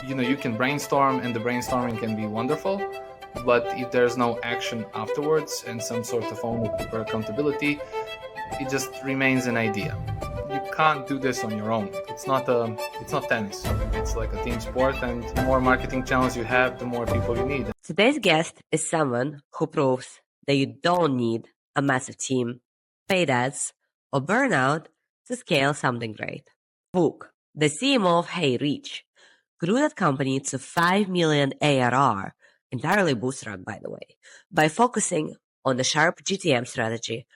You can brainstorm and the brainstorming can be wonderful, but if there's no action afterwards and some sort of ownership or accountability, it just remains an idea. You can't do this on your own. It's not tennis. It's like a team sport, and the more marketing channels you have, the more people you need. Today's guest is someone who proves that you don't need a massive team, paid ads, or burnout to scale something great. Vuk, the CMO of HeyReach, grew that company to 5 million ARR, entirely bootstrapped by the way, by focusing on the sharp GTM strategy,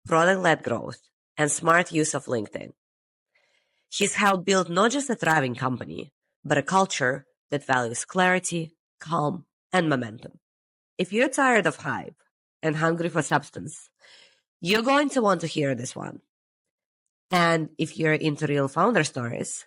product-led growth, and smart use of LinkedIn. He's helped build not just a thriving company, but a culture that values clarity, calm, and momentum. If you're tired of hype and hungry for substance, you're going to want to hear this one. And if you're into real founder stories,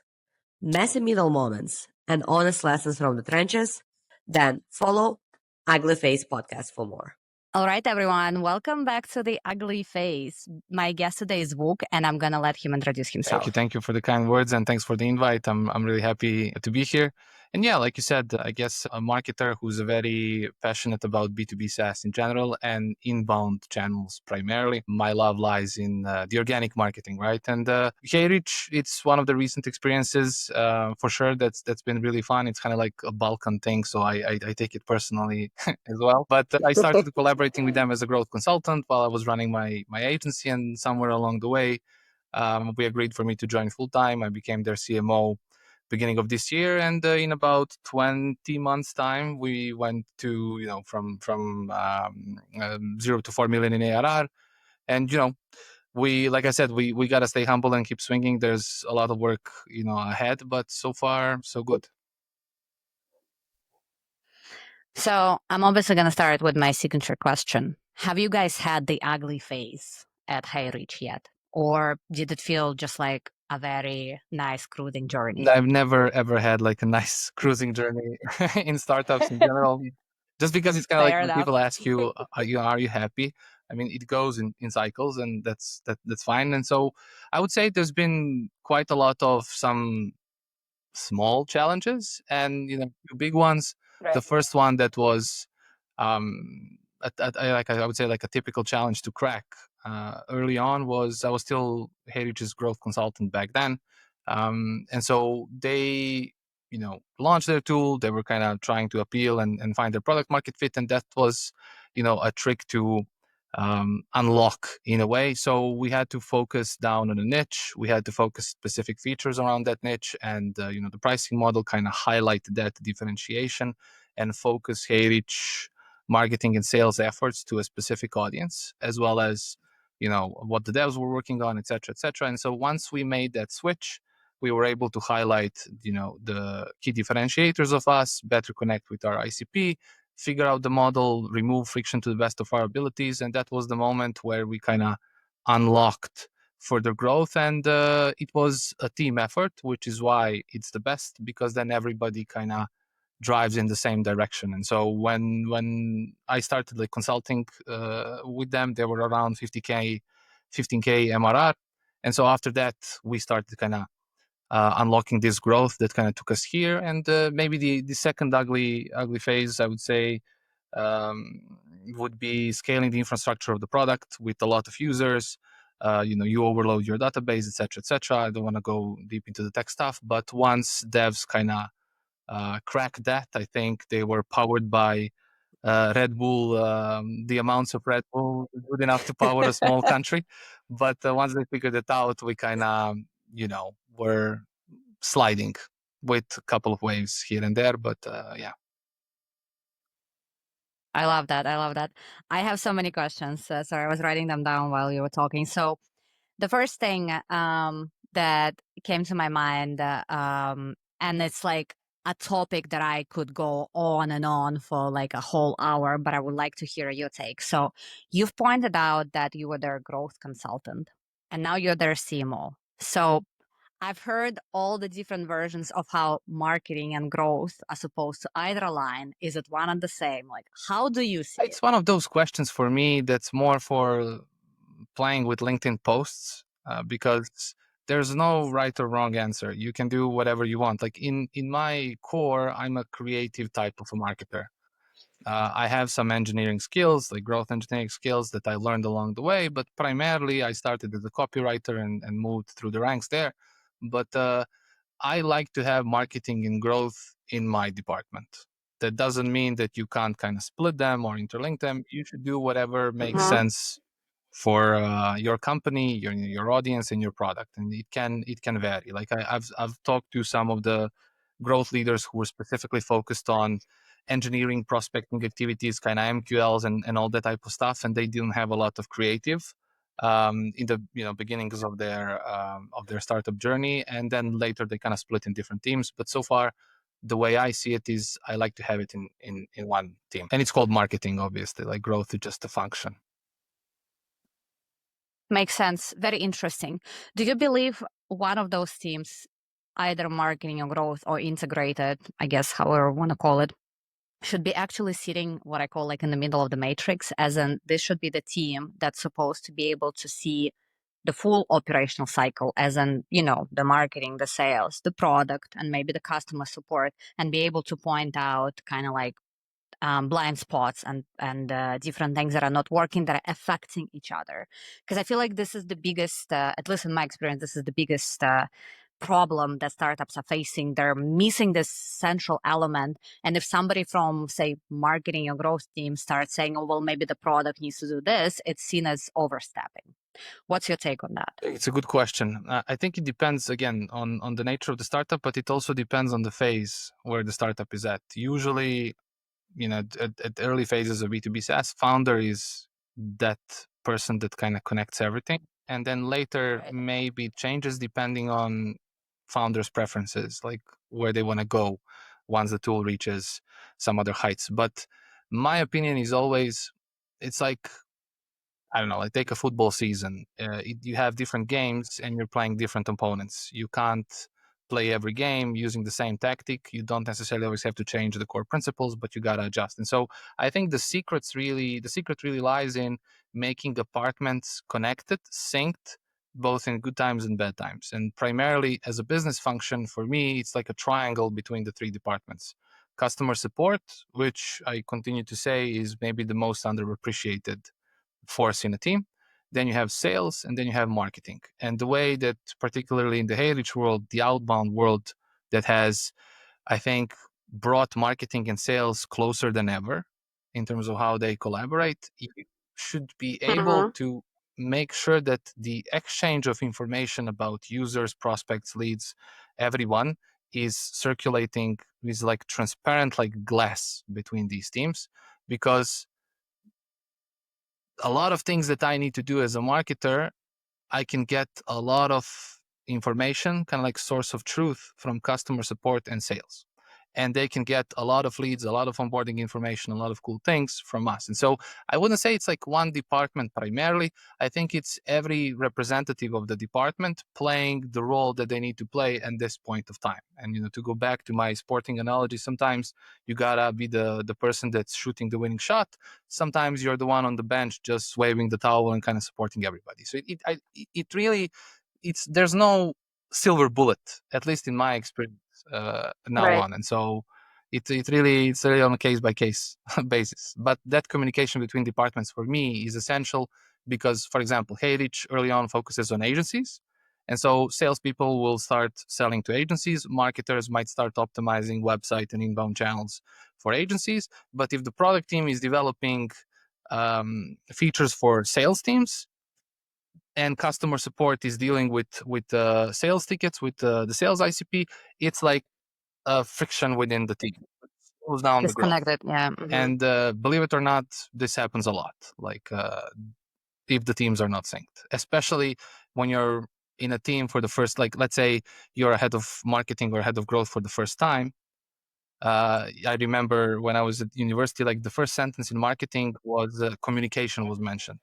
messy middle moments, and honest lessons from the trenches, then follow Ugly Face Podcast for more. All right, everyone. Welcome back to the Ugly Face. My guest today is Vuk, and I'm going to let him introduce himself. Thank you for the kind words, and thanks for the invite. I'm really happy to be here. And yeah, like you said, I guess a marketer who's very passionate about B2B SaaS in general and inbound channels primarily. My love lies in the organic marketing, right? And HeyReach, it's one of the recent experiences for sure. That's been really fun. It's kind of like a Balkan thing, so I take it personally as well. But I started collaborating with them as a growth consultant while I was running my agency, and somewhere along the way, we agreed for me to join full time. I became their CMO beginning of this year, and in about 20 months time, we went to from 0 to 4 million in ARR. And we, like I said, we got to stay humble and keep swinging. There's a lot of work ahead, but so far so good. So I'm obviously going to start with my signature question. Have you guys had the ugly phase at HeyReach yet? Or did it feel just like a very nice cruising journey? I've never ever had like a nice cruising journey in startups in general. Just because it's kind of like when people ask you, are you happy? I mean, it goes in cycles, and that's fine. And so I would say there's been quite a lot of some small challenges and two big ones. Right. The first one that was I would say like a typical challenge to crack early on was I was still HeyReach's growth consultant back then, and so they launched their tool. They were kind of trying to appeal and find their product market fit, and that was a trick to unlock in a way. So we had to focus down on a niche. We had to focus specific features around that niche, and the pricing model kind of highlighted that differentiation and focus HeyReach marketing and sales efforts to a specific audience, as well as what the devs were working on, et cetera. And so once we made that switch, we were able to highlight the key differentiators of us, better connect with our ICP, figure out the model, remove friction to the best of our abilities. And that was the moment where we kind of unlocked further growth. And it was a team effort, which is why it's the best, because then everybody kind of drives in the same direction. And so when I started like consulting with them, they were around 15K MRR. And so after that, we started kind of unlocking this growth that kind of took us here. And maybe the second ugly phase, I would say, would be scaling the infrastructure of the product with a lot of users. You overload your database, et cetera. I don't want to go deep into the tech stuff, but once devs kind of cracked that, I think they were powered by Red Bull. The amounts of Red Bull good enough to power a small country. But once they figured it out, we kind of were sliding with a couple of waves here and there, but yeah. I love that. I have so many questions. Sorry, I was writing them down while you were talking. So the first thing that came to my mind, and it's like a topic that I could go on and on for like a whole hour, but I would like to hear your take. So you've pointed out that you were their growth consultant, and now you're their CMO. So I've heard all the different versions of how marketing and growth are supposed to either align. Is it one and the same? Like, how do you see It's one of those questions for me that's more for playing with LinkedIn posts, because there's no right or wrong answer. You can do whatever you want. Like in my core, I'm a creative type of a marketer. I have some engineering skills, like growth engineering skills that I learned along the way, but primarily I started as a copywriter and moved through the ranks there. But I like to have marketing and growth in my department. That doesn't mean that you can't kind of split them or interlink them. You should do whatever makes sense for your company, your audience, and your product, and it can vary. Like I've talked to some of the growth leaders who were specifically focused on engineering prospecting activities, kind of MQLs and all that type of stuff, and they didn't have a lot of creative in the beginnings of their startup journey, and then later they kind of split in different teams. But so far, the way I see it is I like to have it in one team, and it's called marketing. Obviously, like growth is just a function. Makes sense. Very interesting. Do you believe one of those teams, either marketing or growth or integrated, I guess, however you want to call it, should be actually sitting what I call like in the middle of the matrix, as in this should be the team that's supposed to be able to see the full operational cycle, as in, the marketing, the sales, the product, and maybe the customer support, and be able to point out kind of like blind spots and different things that are not working, that are affecting each other. Because I feel like this is the biggest, at least in my experience, this is the biggest problem that startups are facing. They're missing this central element. And if somebody from, say, marketing or growth team starts saying, oh, well, maybe the product needs to do this, it's seen as overstepping. What's your take on that? It's a good question. I think it depends again on the nature of the startup, but it also depends on the phase where the startup is at. Usually, at early phases of B2B SaaS, founder is that person that kind of connects everything. And then later, maybe it changes depending on founders' preferences, like where they want to go once the tool reaches some other heights. But my opinion is always, it's like, I don't know, like take a football season. You have different games and you're playing different opponents. You can't play every game using the same tactic. You don't necessarily always have to change the core principles, but you gotta adjust. And so I think the secret really lies in making departments connected, synced, both in good times and bad times. And primarily as a business function, for me, it's like a triangle between the three departments. Customer support, which I continue to say is maybe the most underappreciated force in a team. Then you have sales, and then you have marketing. And the way that, particularly in the HeyReach world, the outbound world, that has, I think, brought marketing and sales closer than ever in terms of how they collaborate, you should be able to make sure that the exchange of information about users, prospects, leads, everyone is circulating with like transparent, like glass between these teams, because a lot of things that I need to do as a marketer, I can get a lot of information, kind of like source of truth, from customer support and sales. And they can get a lot of leads, a lot of onboarding information, a lot of cool things from us. And so I wouldn't say it's like one department primarily. I think it's every representative of the department playing the role that they need to play at this point of time. And to go back to my sporting analogy, sometimes you gotta be the person that's shooting the winning shot. Sometimes you're the one on the bench just waving the towel and kind of supporting everybody. So it really, there's no silver bullet, at least in my experience now Right. on. And so it's really on a case by case basis. But that communication between departments for me is essential because, for example, HeyReach early on focuses on agencies. And so salespeople will start selling to agencies. Marketers might start optimizing website and inbound channels for agencies. But if the product team is developing features for sales teams, and customer support is dealing with sales tickets, with the sales ICP, it's like friction within the team. It slows down the growth. Disconnected. Yeah. And believe it or not, this happens a lot. Like if the teams are not synced, especially when you're in a team for the first, like let's say you're a head of marketing or head of growth for the first time. I remember when I was at university, like the first sentence in marketing was communication was mentioned.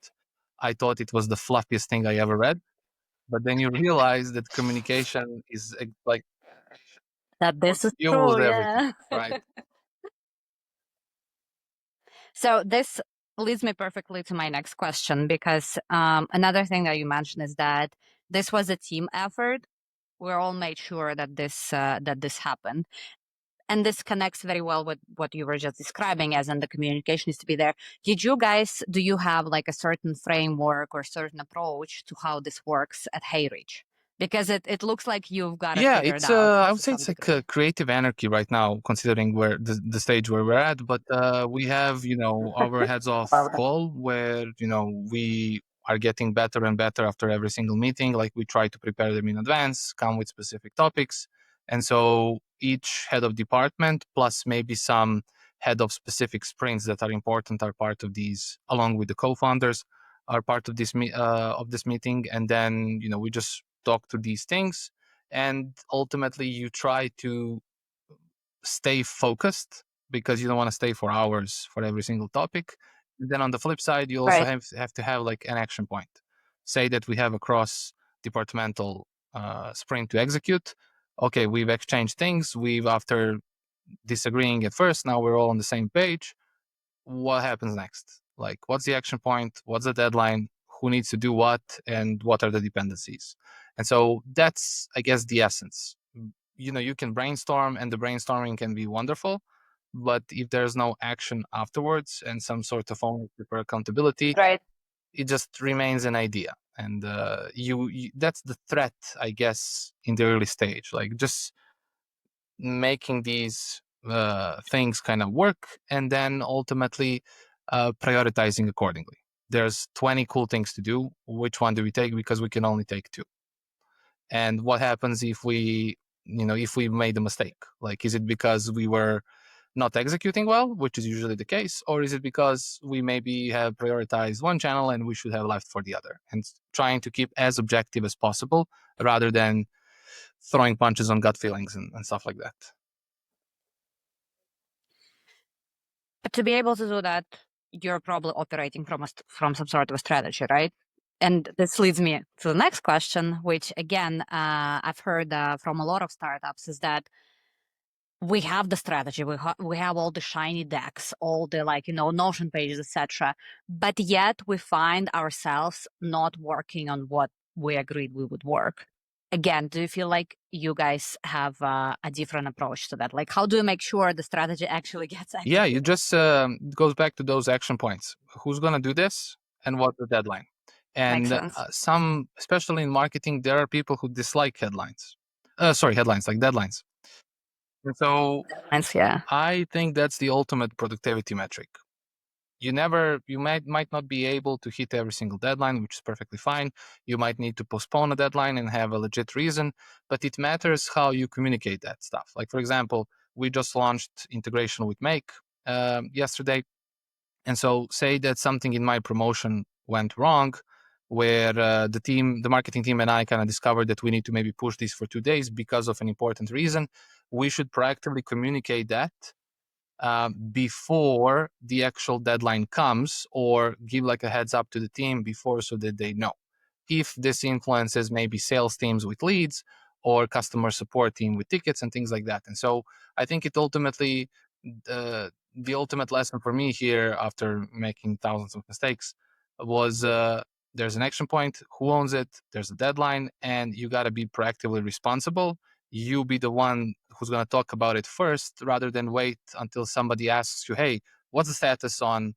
I thought it was the fluffiest thing I ever read, but then you realize that communication is like That this is fuels true. everything, Yeah. right? So this leads me perfectly to my next question, because another thing that you mentioned is that this was a team effort. We all made sure that this happened. And this connects very well with what you were just describing, as in the communication needs to be there. Do you have like a certain framework or certain approach to how this works at HeyReach? Because it looks like you've got it Yeah, figured it's out I to would say some it's like a degree. creative anarchy right now, considering where the stage where we're at. But we have, our heads off call where we are getting better and better after every single meeting. Like we try to prepare them in advance, come with specific topics, and so each head of department plus maybe some head of specific sprints that are important are part of these, along with the co-founders, are part of this meeting, and then we just talk to these things, and ultimately you try to stay focused because you don't want to stay for hours for every single topic. Then on the flip side, you also Right. have to have like an action point. Say that we have a cross departmental sprint to execute. Okay, we've exchanged things. We've, after disagreeing at first, now we're all on the same page. What happens next? Like, what's the action point? What's the deadline? Who needs to do what? And what are the dependencies? And so that's, I guess, the essence. You can brainstorm, and the brainstorming can be wonderful. But if there's no action afterwards and some sort of ownership or accountability, Right. it just remains an idea. And that's the threat, I guess, in the early stage. Like, just making these things kind of work, and then ultimately prioritizing accordingly. There's 20 cool things to do. Which one do we take? Because we can only take two. And what happens if we made a mistake? Like, is it because we were not executing well, which is usually the case, or is it because we maybe have prioritized one channel and we should have left for the other? And trying to keep as objective as possible rather than throwing punches on gut feelings and stuff like that. But to be able to do that, you're probably operating from some sort of a strategy, right? And this leads me to the next question, which again, I've heard from a lot of startups, is that we have the strategy, we have all the shiny decks, all the Notion pages, etc. But yet we find ourselves not working on what we agreed we would work. Again, do you feel like you guys have a different approach to that? Like, how do you make sure the strategy actually gets Yeah, you executed? just goes back to those action points. Who's gonna do this, and what's the deadline? Makes And sense. some, especially in marketing, there are people who dislike headlines. Sorry, headlines, like deadlines. And so Thanks, yeah. I think that's the ultimate productivity metric. You might not be able to hit every single deadline, which is perfectly fine. You might need to postpone a deadline and have a legit reason, but it matters how you communicate that stuff. Like, for example, we just launched integration with Make yesterday. And so, say that something in my promotion went wrong, where the marketing team and I kind of discovered that we need to maybe push this for 2 days because of an important reason. We should proactively communicate that before the actual deadline comes, or give like a heads up to the team before, so that they know if this influences maybe sales teams with leads or customer support team with tickets and things like that. And so I think it ultimately, the ultimate lesson for me here, after making thousands of mistakes, was there's an action point. Who owns it? There's a deadline, and you got to be proactively responsible. You be the one who's going to talk about it first, rather than wait until somebody asks you, hey, what's the status on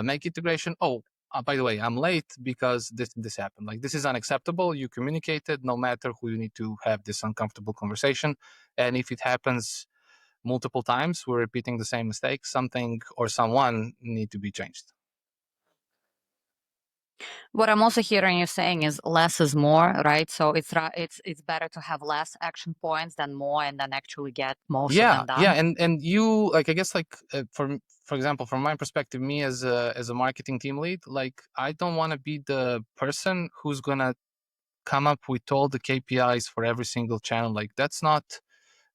Make integration? Oh, by the way, I'm late because this happened. Like, this is unacceptable. You communicated, no matter who you need to have this uncomfortable conversation. And if it happens multiple times, we're repeating the same mistake, something or someone need to be changed. What I'm also hearing you saying is less is more, right? So it's better to have less action points than more, and then actually get most of Yeah, them yeah, done. and you, like, I guess, like, for example, from my perspective, me as a marketing team lead, like, I don't want to be the person who's gonna come up with all the KPIs for every single channel. Like, that's not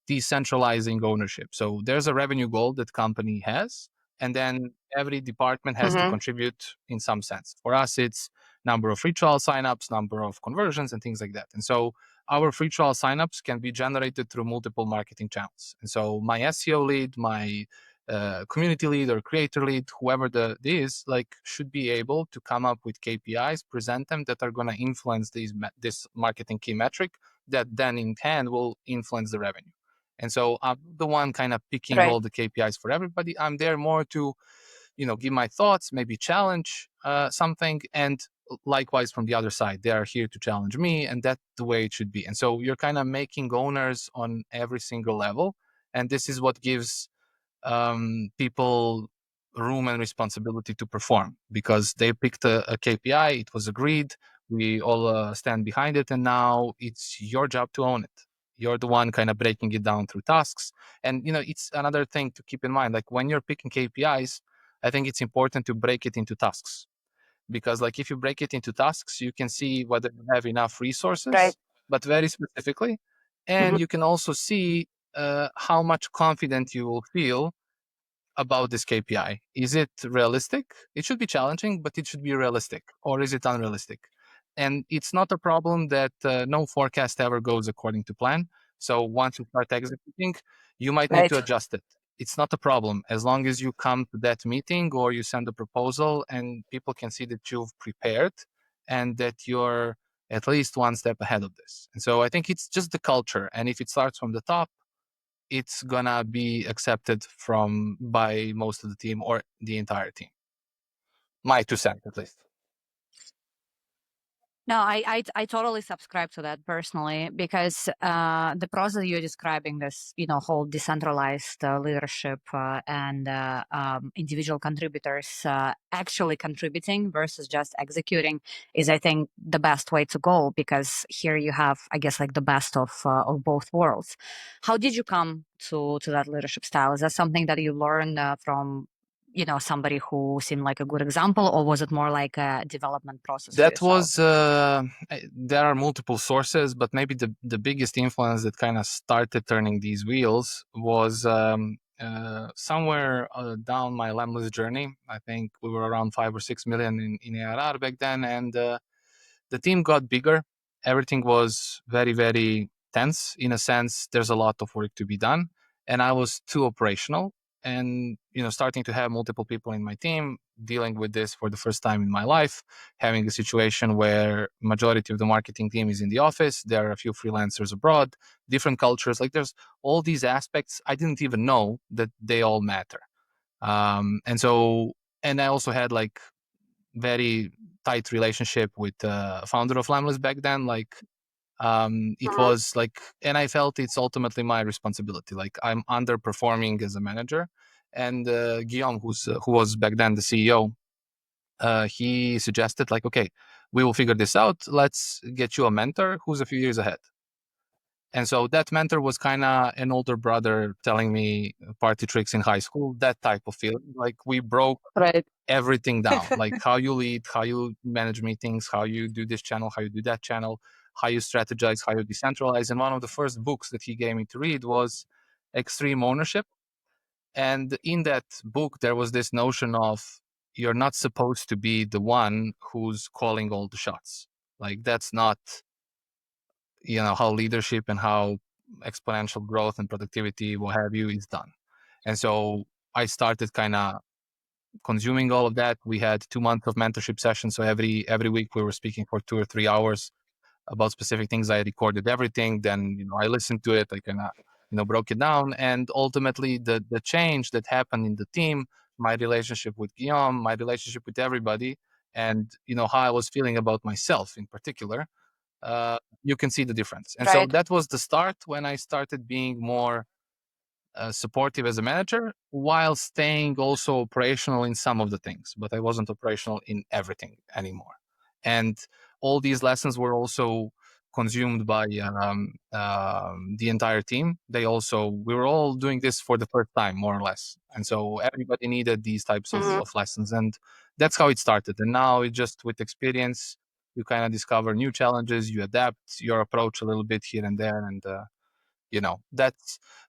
decentralizing ownership. So there's a revenue goal that company has, and then every department has to Mm-hmm. contribute in some sense. For us, it's number of free trial signups, number of conversions, and things like that. And so our free trial signups can be generated through multiple marketing channels. And so my SEO lead, my community lead or creator lead, whoever the is, like should be able to come up with KPIs, present them that are going to influence this marketing key metric that then in hand will influence the revenue. And so I'm the one kind of picking Right. all the KPIs for everybody. I'm there more to, give my thoughts, maybe challenge something, and likewise from the other side, they are here to challenge me, and that's the way it should be. And so you're kind of making owners on every single level, and this is what gives people room and responsibility to perform, because they picked a KPI, it was agreed, we all stand behind it, and now it's your job to own it. You're the one kind of breaking it down through tasks. And it's another thing to keep in mind, like when you're picking KPIs, I think it's important to break it into tasks, because like if you break it into tasks, you can see whether you have enough Right. resources, but very specifically, Mhm. and you can also see how much confident you will feel about this KPI. Is it realistic? It should be challenging, but it should be realistic. Or is it unrealistic? And it's not a problem that no forecast ever goes according to plan. So once you start executing, you might need Right. to adjust it. It's not a problem as long as you come to that meeting or you send a proposal and people can see that you've prepared and that you're at least one step ahead of this. And so I think it's just the culture. And if it starts from the top, it's gonna be accepted by most of the team or the entire team. My 2 cents, at least. No, I totally subscribe to that personally, because the process you're describing, this whole decentralized leadership and individual contributors actually contributing versus just executing, is I think the best way to go, because here you have, I guess, like the best of both worlds. How did you come to that leadership style? Is that something that you learned from somebody who seemed like a good example, or was it more like a development process for That yourself? was there are multiple sources, but maybe the biggest influence that kind of started turning these wheels was somewhere down my Lemless journey. I think we were around 5 or 6 million in ARR back then, and the team got bigger. Everything was very, very tense. In a sense, there's a lot of work to be done, and I was too operational. And starting to have multiple people in my team dealing with this for the first time in my life, having a situation where majority of the marketing team is in the office, there are a few freelancers abroad, different cultures. Like there's all these aspects I didn't even know that they all matter. And so, and I also had like very tight relationship with the founder of Lamless back then. Like, it Mhm. was like, and I felt it's ultimately my responsibility. Like, I'm underperforming as a manager. And Guillaume, who was back then the CEO, he suggested, like, okay, we will figure this out. Let's get you a mentor who's a few years ahead. And so that mentor was kind of an older brother telling me party tricks in high school, that type of feeling. Like, we broke Right. everything down, like how you lead, how you manage meetings, how you do this channel, how you do that channel, how you strategize, how you decentralize. And one of the first books that he gave me to read was Extreme Ownership. And in that book, there was this notion of you're not supposed to be the one who's calling all the shots. Like, that's not, how leadership and how exponential growth and productivity, what have you, is done. And so I started kind of consuming all of that. We had 2 months of mentorship sessions. So every week we were speaking for 2 or 3 hours about specific things. I recorded everything. Then, I listened to it. I kind of, broke it down. And ultimately the change that happened in the team, my relationship with Guillaume, my relationship with everybody, and, how I was feeling about myself in particular, you can see the difference. And so Right. that was the start when I started being more supportive as a manager while staying also operational in some of the things, but I wasn't operational in everything anymore. And all these lessons were also consumed by the entire team. We were all doing this for the first time, more or less. And so everybody needed these types of, Mhm. of lessons. And that's how it started. And now it just, with experience, you kind of discover new challenges, you adapt your approach a little bit here and there. And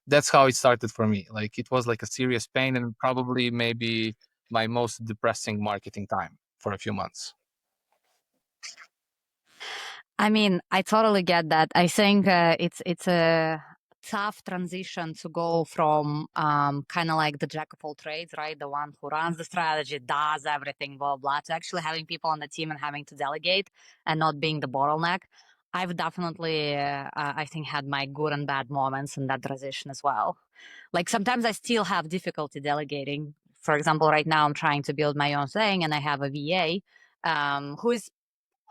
that's how it started for me. Like, it was like a serious pain, and probably maybe my most depressing marketing time for a few months. I mean, I totally get that. I think it's a tough transition to go from kind of like the jack of all trades, right? The one who runs the strategy, does everything, blah, blah, to actually having people on the team and having to delegate and not being the bottleneck. I've definitely, I think, had my good and bad moments in that transition as well. Like sometimes I still have difficulty delegating. For example, right now I'm trying to build my own thing and I have a VA who is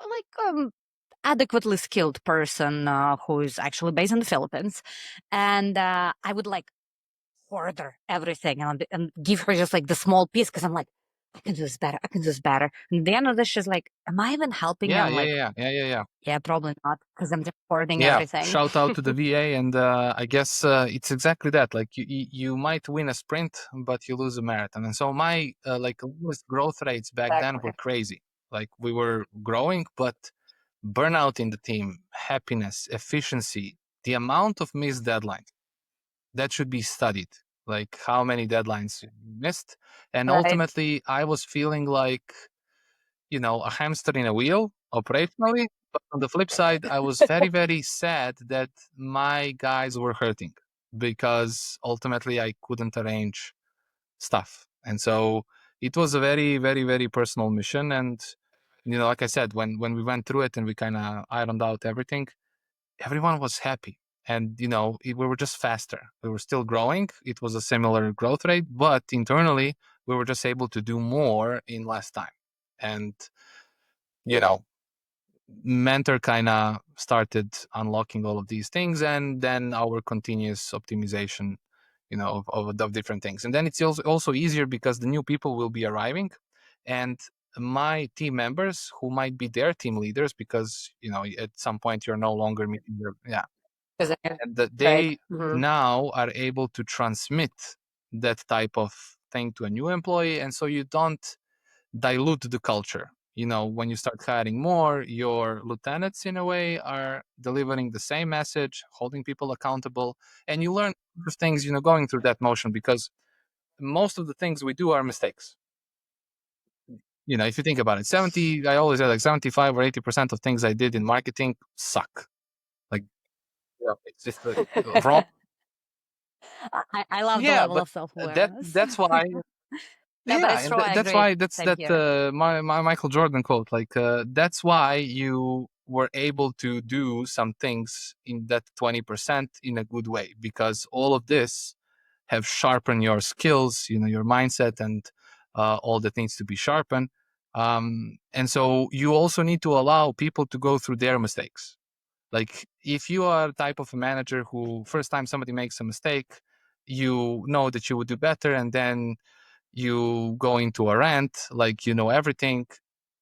like adequately skilled person who is actually based in the Philippines. And I would like order everything and give her just like the small piece because I'm like, I can do this better. I can do this better. And at the end of this, she's like, am I even helping? Yeah, I'm yeah, like, yeah, yeah, yeah, yeah. yeah, probably not because I'm just hoarding Yeah, everything. shout out to the VA, and I guess it's exactly that. Like you might win a sprint, but you lose a marathon. And so my like lowest growth rates back then Exactly. were crazy. Like we were growing, but burnout in the team, happiness, efficiency, the amount of missed deadlines that should be studied. Like how many deadlines you missed, and Right. ultimately, I was feeling like a hamster in a wheel operationally. But on the flip side, I was very, very sad that my guys were hurting because ultimately I couldn't arrange stuff. And so it was a very, very, very personal mission. And, like I said, when we went through it and we kind of ironed out everything, everyone was happy. And, we were just faster. We were still growing. It was a similar growth rate, but internally, we were just able to do more in less time. And, you know, Mentor kind of started unlocking all of these things, and then our continuous optimization, of different things. And then it's also easier because the new people will be arriving, and my team members who might be their team leaders, because at some point you're no longer meeting their and that Right. they now are able to transmit that type of thing to a new employee, and so you don't dilute the culture. When you start hiring more, your lieutenants in a way are delivering the same message, holding people accountable, and you learn things, going through that motion, because most of the things we do are mistakes. If you think about it, I always say like 75 or 80% of things I did in marketing suck. Like, it's just wrong. I love the Yeah, level but of self-awareness. that's why. No, but Yeah, it's and true. I that's agree. why that's Same that here. my Michael Jordan quote. Like that's why you were able to do some things in that 20% in a good way, because all of this have sharpened your skills, your mindset, and all that needs to be sharpened. And so you also need to allow people to go through their mistakes. Like if you are a type of a manager who first time somebody makes a mistake, you know that you would do better, and then you go into a rant like everything,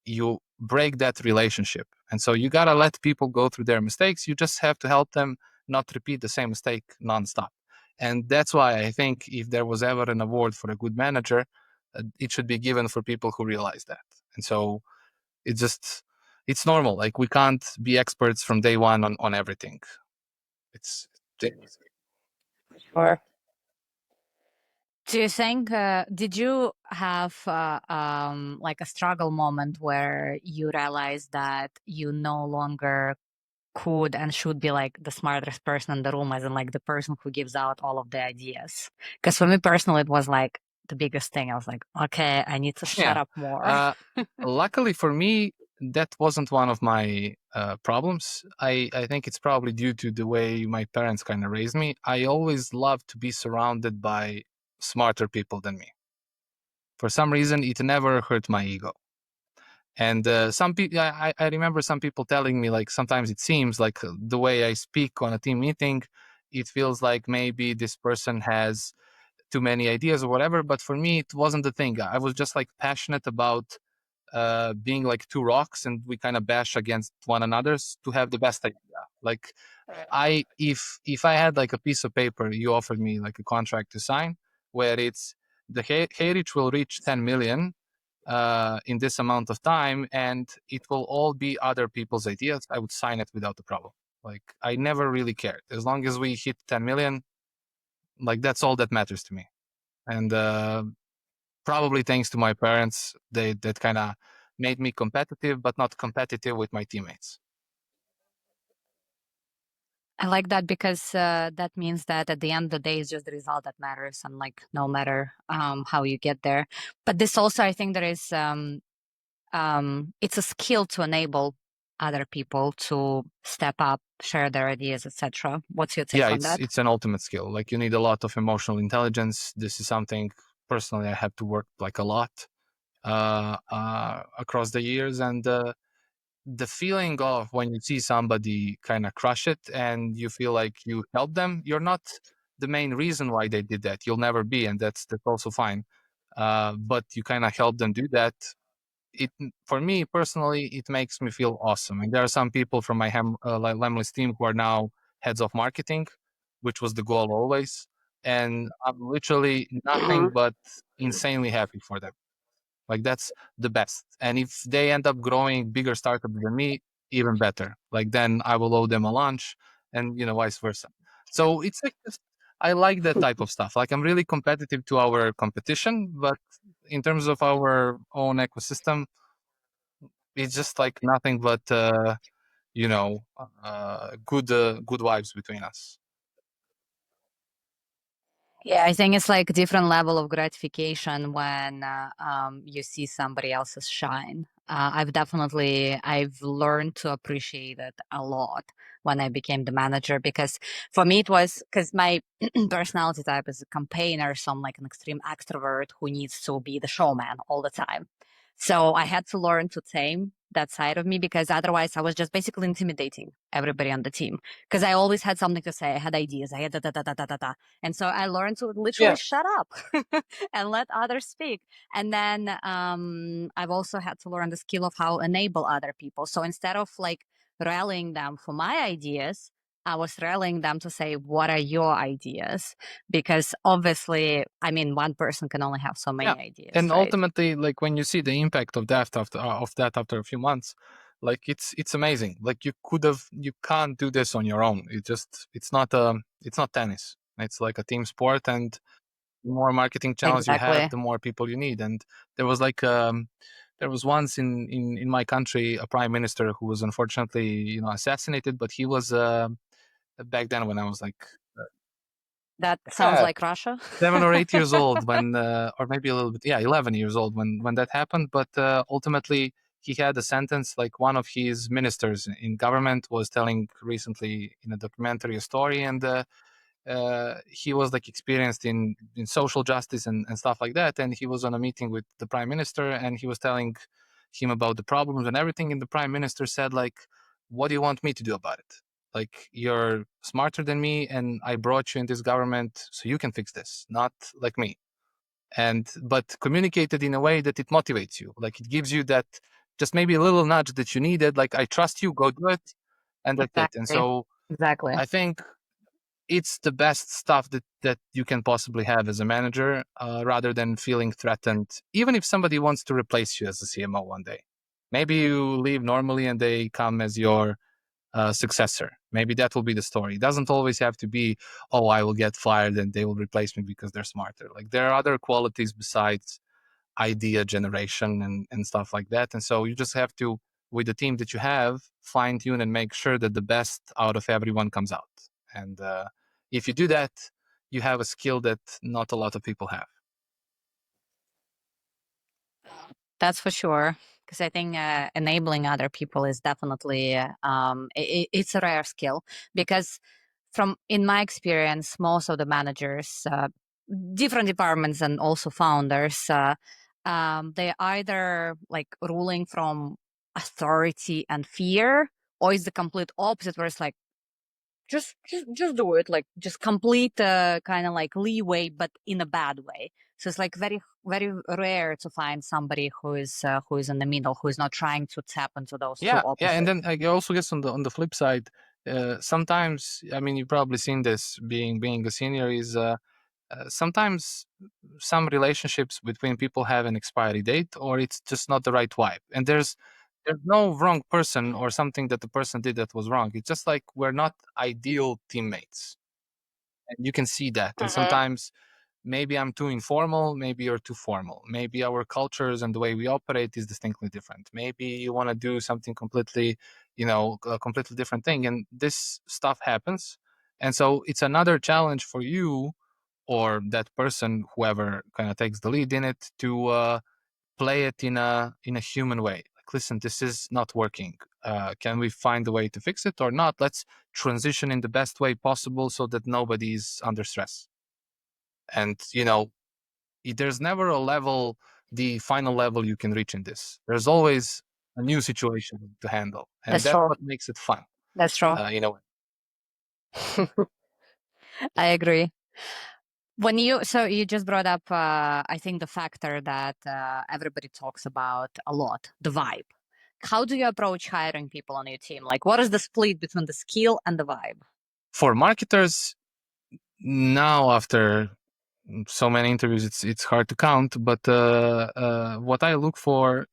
you break that relationship. And so you got to let people go through their mistakes. You just have to help them not repeat the same mistake nonstop. And that's why I think if there was ever an award for a good manager, it should be given for people who realize that. And so it's normal. Like we can't be experts from day one on everything. It's Sure. Do you think, did you have like a struggle moment where you realized that you no longer could and should be like the smartest person in the room, as in like the person who gives out all of the ideas? Because for me personally, it was like the biggest thing. I was like, okay, I need to shut Yeah. up more. Luckily for me, that wasn't one of my problems. I think it's probably due to the way my parents kind of raised me. I always loved to be surrounded by smarter people than me. For some reason, it never hurt my ego. And some people, I remember some people telling me, like, sometimes it seems like the way I speak on a team meeting, it feels like maybe this person has too many ideas or whatever. But for me, it wasn't the thing. I was just like passionate about being like two rocks, and we kind of bash against one another's to have the best idea. Like if I had like a piece of paper, you offered me like a contract to sign where it's the HeyReach will reach 10 million in this amount of time, and it will all be other people's ideas, I would sign it without a problem. Like I never really cared as long as we hit 10 million. Like that's all that matters to me. And probably thanks to my parents, they that kind of made me competitive, but not competitive with my teammates. I like that because that means that at the end of the day, it's just the result that matters, and like no matter how you get there. But this also, I think, there is it's a skill to enable other people to step up, share their ideas, etc. What's your take Yeah, on that? it's an ultimate skill. Like you need a lot of emotional intelligence. This is something personally I have to work like a lot across the years, and the feeling of when you see somebody kind of crush it and you feel like you help them, you're not the main reason why they did that. You'll never be, and that's also fine. But you kind of help them do that. It For me personally, it makes me feel awesome. And there are some people from my like Lemley's team who are now heads of marketing, which was the goal always. And I'm literally nothing Mhm. but insanely happy for them. Like that's the best. And if they end up growing bigger startup than me, even better. Like then I will owe them a lunch, and vice versa. So it's like I like that type of stuff. Like I'm really competitive to our competition, but in terms of our own ecosystem, it's just like nothing but good vibes between us. Yeah, I think it's like a different level of gratification when you see somebody else's shine. I've learned to appreciate it a lot when I became the manager, because for me it was because my personality type is a campaigner, so I'm like an extreme extrovert who needs to be the showman all the time. So I had to learn to tame that side of me, because otherwise I was just basically intimidating everybody on the team, because I always had something to say. I had ideas. I had da da da da da da da. And so I learned to literally Yeah, shut up and let others speak. And then I've also had to learn the skill of how enable other people. So instead of like rallying them for my ideas, I was rallying them to say, what are your ideas? Because obviously, I mean, one person can only have so yeah. many ideas, And right? ultimately, like when you see the impact of that after a few months, like it's amazing. Like you can't do this on your own. It's not tennis. It's like a team sport, and the more marketing channels you have, Exactly. the more people you need. And there was like there was once in my country a prime minister who was unfortunately assassinated, but he was back then when I was like That sounds yeah, like Russia. 7 or 8 years old when or maybe a little bit, yeah, 11 years old when that happened. But ultimately he had a sentence. Like one of his ministers in government was telling recently in a documentary a story, and he was like experienced in social justice and stuff like that, and he was on a meeting with the prime minister, and he was telling him about the problems and everything, and the prime minister said like, what do you want me to do about it? Like, you're smarter than me, and I brought you in this government so you can fix this, not like me. And but communicated in a way that it motivates you, like it gives you that just maybe a little nudge that you needed, like, I trust you, go do it. And that's it. And Exactly. so Exactly. I think it's the best stuff that you can possibly have as a manager, rather than feeling threatened. Even if somebody wants to replace you as a CMO one day, maybe you leave normally and they come as your successor. Maybe that will be the story. It doesn't always have to be, oh, I will get fired and they will replace me because they're smarter. Like there are other qualities besides idea generation and stuff like that. And so you just have to, with the team that you have, fine tune and make sure that the best out of everyone comes out. And if you do that, you have a skill that not a lot of people have. That's for sure. Because I think enabling other people is definitely it's a rare skill. Because from in my experience, most of the managers, different departments, and also founders, they either like ruling from authority and fear, or is the complete opposite, where it's like just do it, like just complete kind of like leeway, but in a bad way. So it's like very very rare to find somebody who is in the middle, who is not trying to tap into those two Yeah, yeah, and opposites. then I also guess on the flip side, sometimes, I mean, you've probably seen this being a senior, is sometimes some relationships between people have an expiry date, or it's just not the right vibe. And there's no wrong person or something that the person did that was wrong. It's just like we're not ideal teammates, and you can see that. And Mhm. sometimes maybe I'm too informal, maybe you're too formal. Maybe our cultures and the way we operate is distinctly different. Maybe you want to do something completely, a completely different thing. And this stuff happens. And so it's another challenge for you or that person, whoever kind of takes the lead in it, to play it in a human way. Like, listen, this is not working. Can we find a way to fix it or not? Let's transition in the best way possible so that nobody's under stress. And there's never a level, the final level you can reach in this. There's always a new situation to handle, and That's that's true. what makes it fun. That's true. You know, I agree. So you just brought up, I think the factor that everybody talks about a lot, the vibe. How do you approach hiring people on your team? Like, what is the split between the skill and the vibe? for marketers now, after so many interviews, it's hard to count. But what I look for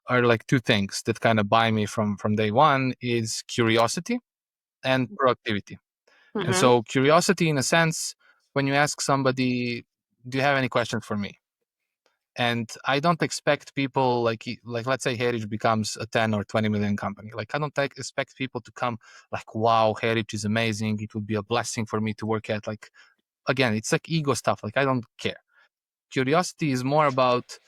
are like two things that kind of buy me from day one: is curiosity and proactivity. And Mm-hmm. so curiosity, in a sense, when you ask somebody, "Do you have any questions for me?" And I don't expect people like let's say HeyReach becomes a 10 or 20 million company. Like, I don't expect people to come like, "Wow, HeyReach is amazing. It would be a blessing for me to work at." Like, again, it's like ego stuff. Like, I don't care. Curiosity is more about,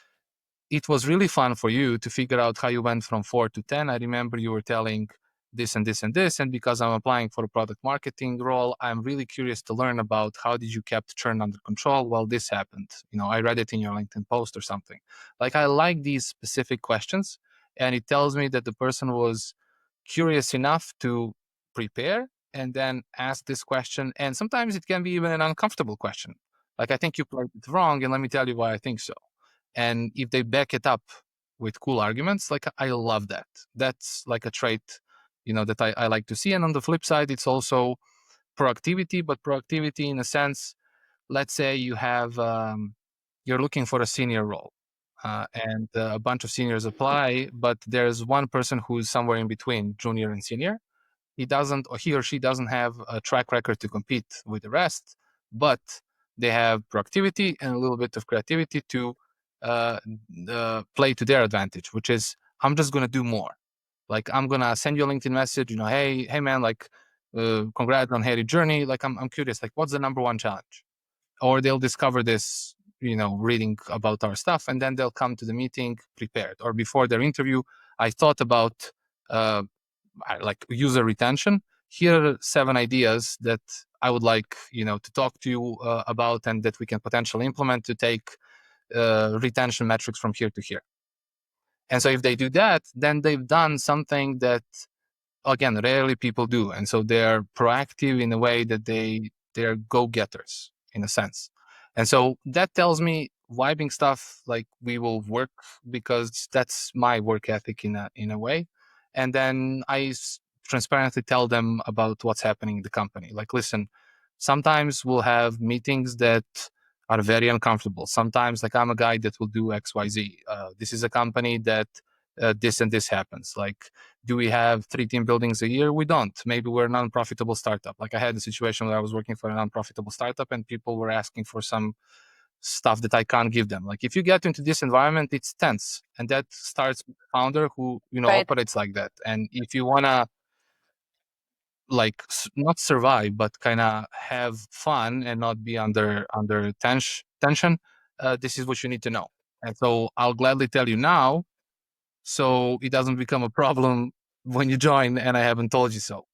it was really fun for you to figure out how you went from 4 to 10. I remember you were telling this and this and this, and because I'm applying for a product marketing role, I'm really curious to learn about how did you kept churn under control while this happened. I read it in your LinkedIn post or something. Like, I like these specific questions, and it tells me that the person was curious enough to prepare and then ask this question. And sometimes it can be even an uncomfortable question. Like, "I think you played it wrong, and let me tell you why I think so." And if they back it up with cool arguments, like, I love that. That's like a trait, that I like to see. And on the flip side, it's also proactivity, but proactivity in a sense, let's say you're looking for a senior role, and a bunch of seniors apply, but there's one person who's somewhere in between junior and senior. He or she doesn't have a track record to compete with the rest, but they have proactivity and a little bit of creativity to uh, play to their advantage, which is, "I'm just going to do more. Like, I'm going to send you a LinkedIn message, hey man, like, congrats on Harry journey. Like, I'm curious, like, what's the number one challenge?" Or they'll discover this, reading about our stuff, and then they'll come to the meeting prepared. Or before their interview, I thought about uh, like user retention. Here are 7 ideas that I would like, to talk to you about, and that we can potentially implement to take retention metrics from here to here. And so if they do that, then they've done something that, again, rarely people do. And so they're proactive in a way that they're go-getters in a sense. And so that tells me vibing stuff, like, we will work, because that's my work ethic in a way. And then transparently tell them about what's happening in the company. Like, listen, sometimes we'll have meetings that are very uncomfortable. Sometimes, like, I'm a guy that will do XYZ. This is a company that this and this happens. Like, do we have 3 team buildings a year? We don't. Maybe we're a non-profitable startup. Like, I had a situation where I was working for a non-profitable startup, and people were asking for some stuff that I can't give them. Like, if you get into this environment, it's tense, and that starts with the founder who Right. operates like that. And if you wanna, like, not survive, but kind of have fun and not be under tension, this is what you need to know. And so I'll gladly tell you now, so it doesn't become a problem when you join and I haven't told you so.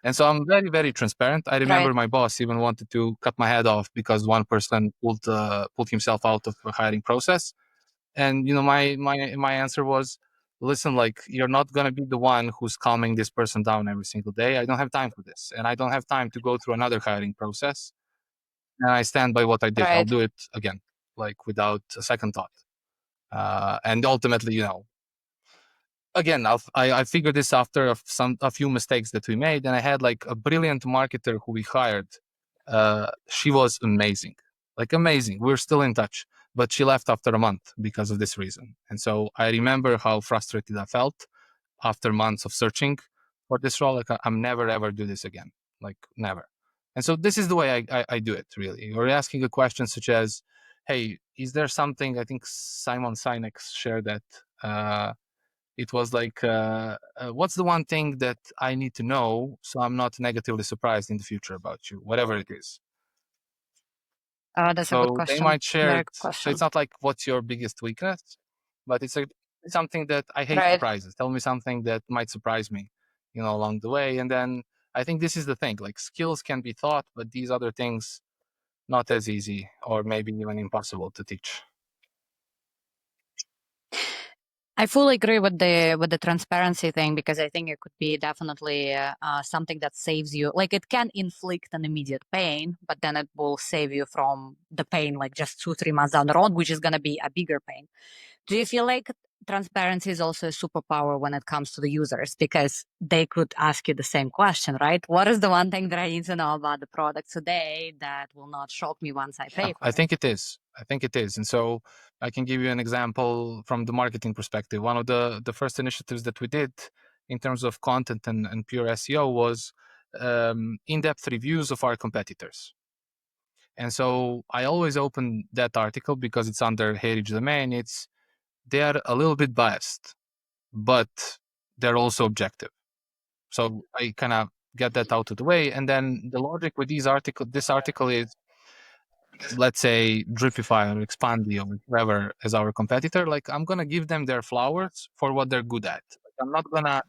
And so I'm very, very transparent. I remember Right. my boss even wanted to cut my head off because one person pulled himself out of the hiring process. And my answer was, "Listen, like, you're not gonna be the one who's calming this person down every single day. I don't have time for this, and I don't have time to go through another hiring process. And I stand by what I did. I'll Right. do it again, like, without a second thought." And ultimately, again, I figured this after a few mistakes that we made, and I had, like, a brilliant marketer who we hired. She was amazing, like, amazing. We're still in touch, but she left after a month because of this reason. And so I remember how frustrated I felt after months of searching for this role. Like, I'm never ever do this again, like, never. And so this is the way I do it, really. You're asking a question such as, "Hey, is there something?" I think Simon Sinek shared that. It was like, what's the one thing that I need to know so I'm not negatively surprised in the future about you, whatever it is. That's a good So they question. might share Very it. good So it's question. not like what's your biggest weakness, but it's like something that I hate Right. surprises. Tell me something that might surprise me, along the way. And then I think this is the thing, like skills can be taught, but these other things not as easy or maybe even impossible to teach. I fully agree with the transparency thing, because I think it could be definitely something that saves you. Like, it can inflict an immediate pain, but then it will save you from the pain like just 2-3 months down the road, which is going to be a bigger pain. Do you feel like transparency is also a superpower when it comes to the users, because they could ask you the same question, right? What is the one thing that I need to know about the product today that will not shock me once I Yeah, pay I for it? think it is. I think it is. And so I can give you an example from the marketing perspective. One of the first initiatives that we did in terms of content and pure SEO was in-depth reviews of our competitors. And so I always open that article because it's under HeyReach domain. They are a little bit biased, but they're also objective. So I kind of get that out of the way. And then the logic with this article is, let's say Dripify or Expandy or whoever as our competitor, like I'm gonna give them their flowers for what they're good at. Like, I'm not gonna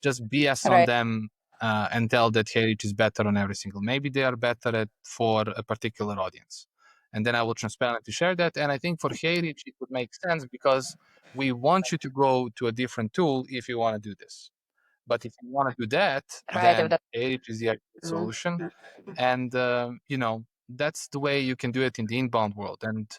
just BS on Right. them and tell that HeyReach is better on every single. Maybe they are better at for a particular audience, and then I will transparently share that. And I think for HeyReach it would make sense because we want you to go to a different tool if you want to do this. But if you want to do that, Right. then HeyReach is the actual Mhm. solution, and that's the way you can do it in the inbound world. And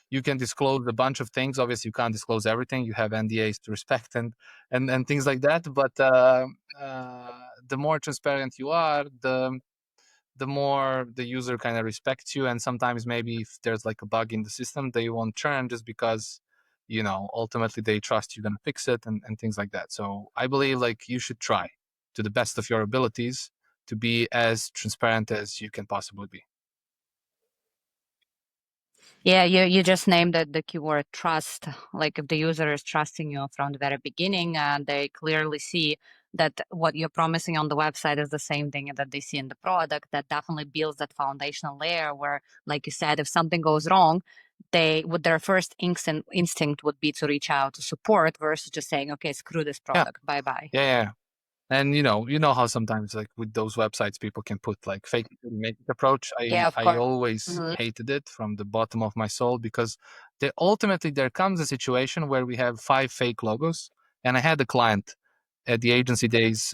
you can disclose a bunch of things. Obviously you can't disclose everything, you have NDAs to respect and things like that, but the more transparent you are, the more the user kind of respects you. And sometimes maybe if there's like a bug in the system, they won't churn just because ultimately they trust you're going to fix it and things like that. So I believe like you should try to the best of your abilities to be as transparent as you can possibly be. Yeah, you just named the keyword trust. Like, if the user is trusting you from the very beginning, and they clearly see that what you're promising on the website is the same thing that they see in the product, that definitely builds that foundational layer where, like you said, if something goes wrong, they would their first instinct would be to reach out to support versus just saying, okay, screw this Yeah, product, bye bye. yeah. And you know how sometimes like with those websites people can put like fake it till you make it approach. I Yeah, of I course. always Mhm. hated it from the bottom of my soul because ultimately there comes a situation where we have 5 fake logos. And I had a client at the agency days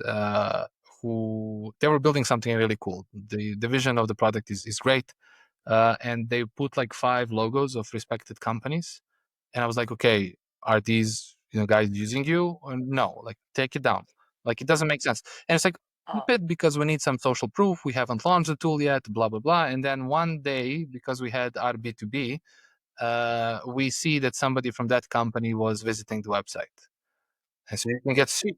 who they were building something really cool. The vision of the product is great, and they put like 5 logos of respected companies. And I was like, okay, are these guys using you or no? Like, take it down. Like, it doesn't make sense. And it's like, keep it because we need some social proof. We haven't launched the tool yet, blah blah blah. And then one day, because we had our B2B, we see that somebody from that company was visiting the website, and so you can get sued.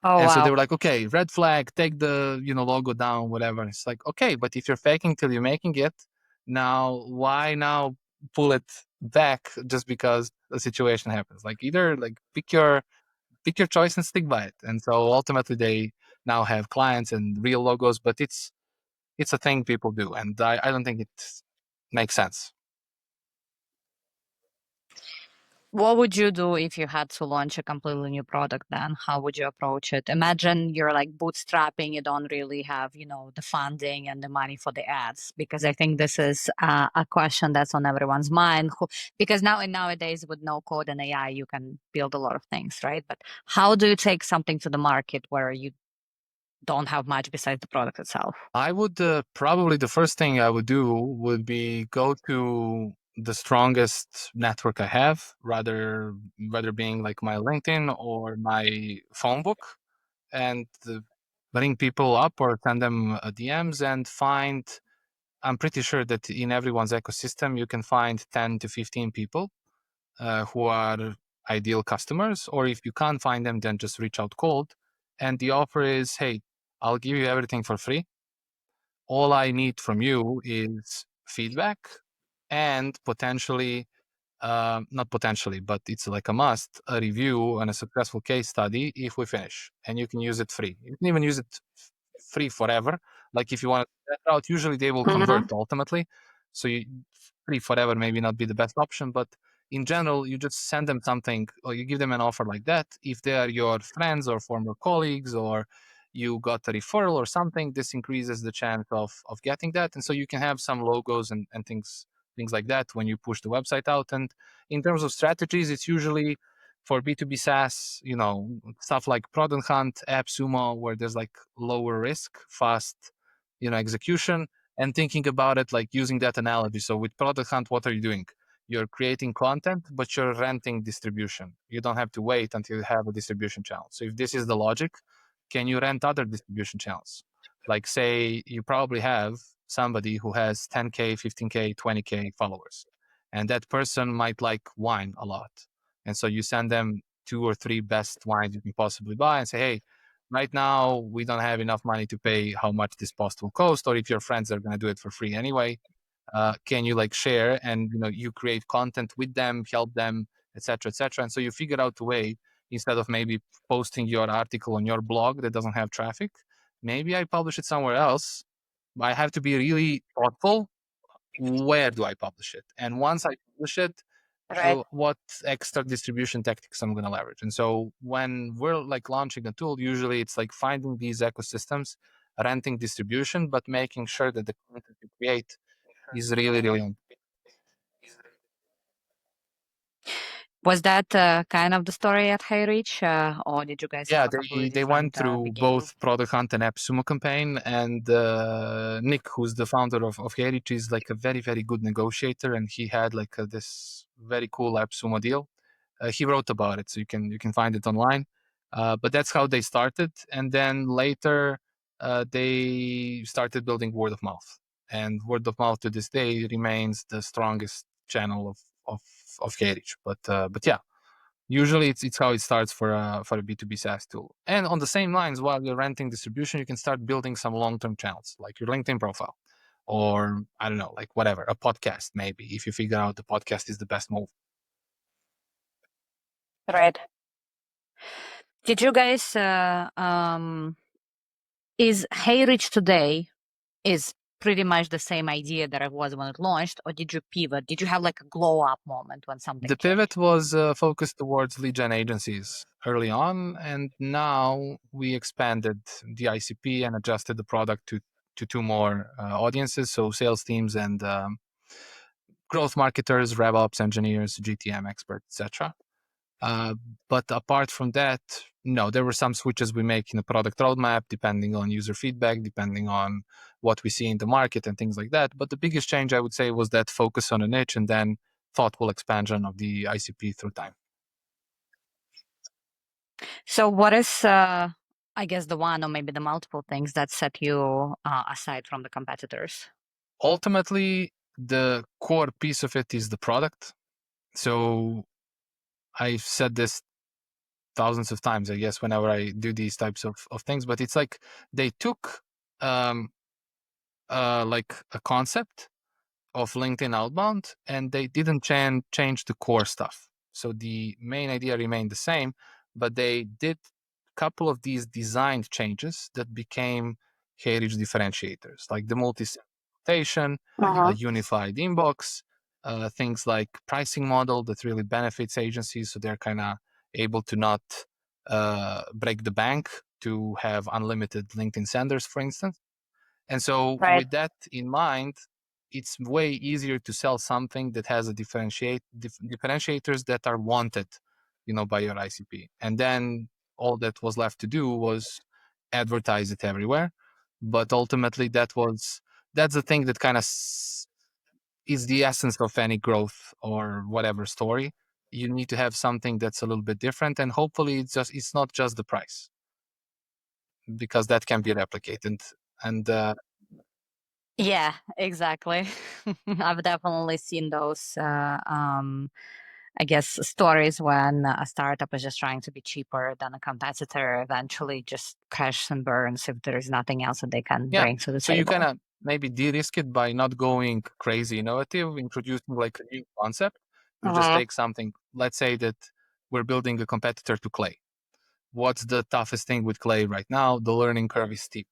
Oh, And so they wow. were like, okay, red flag, take the logo down, whatever. It's like, okay, but if you're faking till you're making it, now why now pull it back just because the situation happens? Like either like pick your choice and stick by it. And so ultimately they now have clients and real logos, but it's a thing people do, and I don't think it makes sense. What would you do if you had to launch a completely new product then? How would you approach it? Imagine you're like bootstrapping, you don't really have, the funding and the money for the ads, because I think this is a question that's on everyone's mind. Because nowadays with no code and AI, you can build a lot of things, right? But how do you take something to the market where you don't have much besides the product itself? I would probably the first thing I would do would be go to the strongest network I have, rather being like my LinkedIn or my phone book, and bring people up or send them DMs and find. I'm pretty sure that in everyone's ecosystem you can find 10 to 15 people who are ideal customers, or if you can't find them, then just reach out cold. And the offer is, hey, I'll give you everything for free. All I need from you is feedback and potentially not potentially, but it's like a must, a review and a successful case study if we finish. And you can use it free. You can even use it free forever. Like if you want that route, usually they will convert ultimately. So free forever maybe not be the best option, but in general, you just send them something or you give them an offer like that. If they are your friends or former colleagues or you got a referral or something, this increases the chance of getting that. And so you can have some logos and things like that when you push the website out. And in terms of strategies, it's usually for B2B SaaS, stuff like Product Hunt, AppSumo, where there's like lower risk, fast, execution, and thinking about it like using that analogy. So with Product Hunt, what are you doing? You're creating content, but you're renting distribution. You don't have to wait until you have a distribution channel. So if this is the logic, can you rent other distribution channels? Like say you probably have somebody who has 10K, 15K, 20K followers, and that person might like wine a lot. And so you send them 2 or 3 best wines you can possibly buy and say, hey, right now we don't have enough money to pay how much this post will cost, or if your friends are going to do it for free anyway, can you like share and you create content with them, help them, etc., etc. And so you figure out a way, instead of maybe posting your article on your blog that doesn't have traffic, maybe I publish it somewhere else. I have to be really thoughtful. Where do I publish it? And once I publish it, Right. what extra distribution tactics I'm going to leverage? And so when we're like launching a tool, usually it's like finding these ecosystems, renting distribution, but making sure that the content you create is really, really on. Was that kind of the story at HeyReach, or did you guys have Yeah, a completely they went different through beginning? both Product Hunt and AppSumo campaign, and Nick, who's the founder of HeyReach, is like a very, very good negotiator, and he had like this very cool AppSumo deal. He wrote about it, so you can find it online. But that's how they started, and then later they started building word of mouth, and word of mouth to this day remains the strongest channel of HeyReach. But yeah, usually it's how it starts for a B2B SaaS tool. And on the same lines, while you're renting distribution, you can start building some long-term channels like your LinkedIn profile, or I don't know, like whatever, a podcast maybe, if you figure out the podcast is the best move. Right. Did you guys is HeyReach today is pretty much the same idea that it was when it launched, or did you pivot? Did you have like a glow up moment when something The pivot changed? was focused towards lead gen agencies early on, and now we expanded the ICP and adjusted the product to 2 more audiences, so sales teams and growth marketers, RevOps engineers, GTM experts, etc. Uh, but apart from that, no, there were some switches we make in the product roadmap, depending on user feedback, depending on what we see in the market and things like that. But the biggest change, I would say, was that focus on a niche and then thoughtful expansion of the ICP through time. So, what is, I guess, the one or maybe the multiple things that set you aside from the competitors? Ultimately, the core piece of it is the product. So I've said this thousands of times, I guess, whenever I do these types of things, but it's like they took like a concept of LinkedIn outbound, and they didn't change the core stuff. So the main idea remained the same, but they did a couple of these design changes that became HeyReach differentiators, like the multi-segmentation, a unified inbox, things like pricing model that really benefits agencies, so they're kind of able to not break the bank to have unlimited LinkedIn senders, for instance. And so Right. with that in mind, it's way easier to sell something that has a differentiators that are wanted, by your ICP. And then all that was left to do was advertise it everywhere. But ultimately, that's the thing that kind of is the essence of any growth or whatever story. You need to have something that's a little bit different, and hopefully, it's not just the price, because that can be replicated. And Yeah, exactly. I've definitely seen those, I guess, stories when a startup is just trying to be cheaper than a competitor, eventually just crashes and burns if there is nothing else that they can yeah, bring to the so you kind table. of maybe de-risk it by not going crazy innovative, introducing like a new concept, We just take something, let's say that we're building a competitor to Clay. What's the toughest thing with Clay right now? The learning curve is steep.